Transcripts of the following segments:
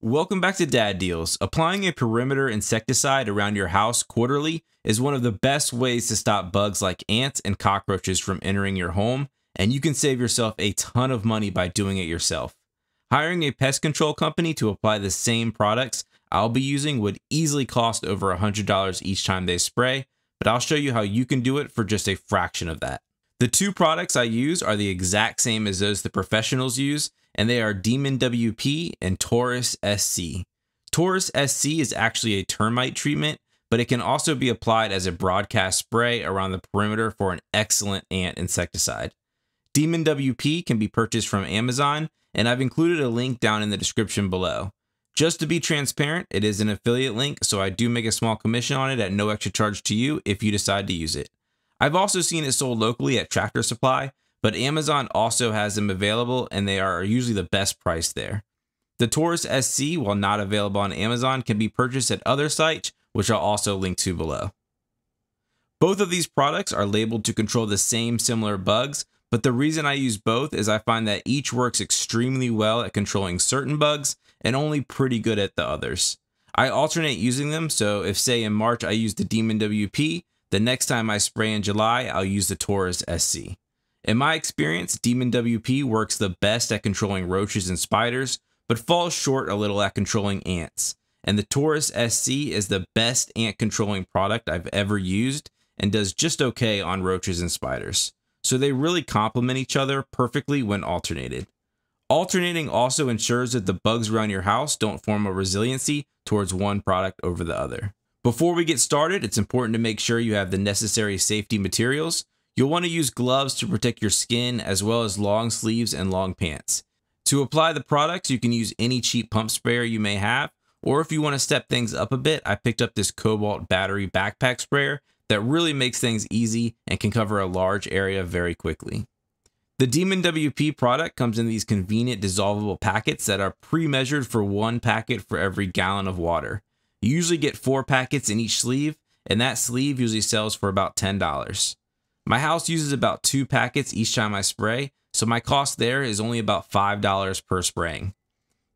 Welcome back to Dad Deals. Applying a perimeter insecticide around your house quarterly is one of the best ways to stop bugs like ants and cockroaches from entering your home, and you can save yourself a ton of money by doing it yourself. Hiring a pest control company to apply the same products I'll be using would easily cost over $100 each time they spray, but I'll show you how you can do it for just a fraction of that. The two products I use are the exact same as those the professionals use, and they are Demon WP and Taurus SC. Taurus SC is actually a termite treatment, but it can also be applied as a broadcast spray around the perimeter for an excellent ant insecticide. Demon WP can be purchased from Amazon, and I've included a link down in the description below. Just to be transparent, it is an affiliate link, so I do make a small commission on it at no extra charge to you if you decide to use it. I've also seen it sold locally at Tractor Supply, but Amazon also has them available and they are usually the best price there. The Taurus SC, while not available on Amazon, can be purchased at other sites, which I'll also link to below. Both of these products are labeled to control the same similar bugs, but the reason I use both is I find that each works extremely well at controlling certain bugs and only pretty good at the others. I alternate using them, so if say in March I use the Demon WP, the next time I spray in July, I'll use the Taurus SC. In my experience, Demon WP works the best at controlling roaches and spiders, but falls short a little at controlling ants. And the Taurus SC is the best ant controlling product I've ever used and does just okay on roaches and spiders. So they really complement each other perfectly when alternated. Alternating also ensures that the bugs around your house don't form a resiliency towards one product over the other. Before we get started, it's important to make sure you have the necessary safety materials. You'll want to use gloves to protect your skin, as well as long sleeves and long pants. To apply the products, you can use any cheap pump sprayer you may have, or if you want to step things up a bit, I picked up this Cobalt battery backpack sprayer that really makes things easy and can cover a large area very quickly. The Demon WP product comes in these convenient dissolvable packets that are pre-measured for 1 packet for every gallon of water. You usually get 4 packets in each sleeve, and that sleeve usually sells for about $10. My house uses about 2 packets each time I spray, so my cost there is only about $5 per spraying.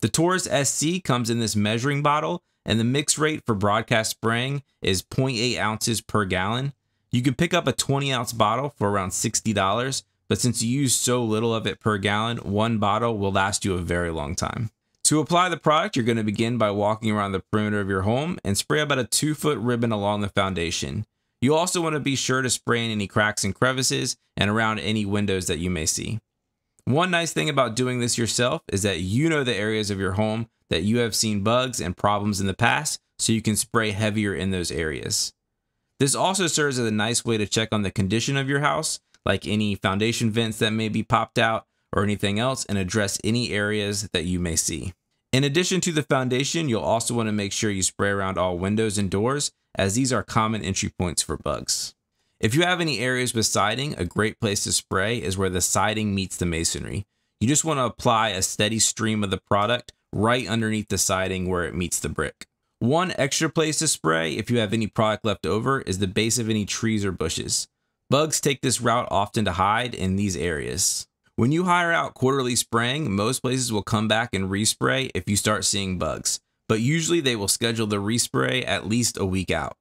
The Taurus SC comes in this measuring bottle, and the mix rate for broadcast spraying is 0.8 ounces per gallon. You can pick up a 20-ounce bottle for around $60, but since you use so little of it per gallon, 1 bottle will last you a very long time. To apply the product, you're going to begin by walking around the perimeter of your home and spray about a 2-foot ribbon along the foundation. You also want to be sure to spray in any cracks and crevices and around any windows that you may see. One nice thing about doing this yourself is that you know the areas of your home that you have seen bugs and problems in the past, so you can spray heavier in those areas. This also serves as a nice way to check on the condition of your house, like any foundation vents that may be popped out or anything else, and address any areas that you may see. In addition to the foundation, you'll also want to make sure you spray around all windows and doors, as these are common entry points for bugs. If you have any areas with siding, a great place to spray is where the siding meets the masonry. You just want to apply a steady stream of the product right underneath the siding where it meets the brick. One extra place to spray, if you have any product left over, is the base of any trees or bushes. Bugs take this route often to hide in these areas. When you hire out quarterly spraying, most places will come back and respray if you start seeing bugs, but usually they will schedule the respray at least a week out.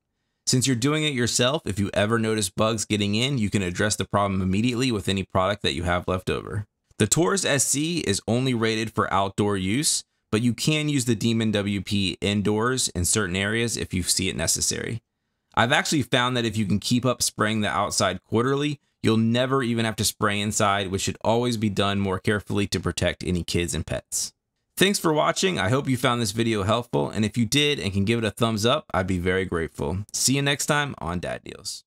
Since you're doing it yourself, if you ever notice bugs getting in, you can address the problem immediately with any product that you have left over. The Taurus SC is only rated for outdoor use, but you can use the Demon WP indoors in certain areas if you see it necessary. I've actually found that if you can keep up spraying the outside quarterly, you'll never even have to spray inside, which should always be done more carefully to protect any kids and pets. Thanks for watching. I hope you found this video helpful, and if you did and can give it a thumbs up, I'd be very grateful. See you next time on Dad Deals.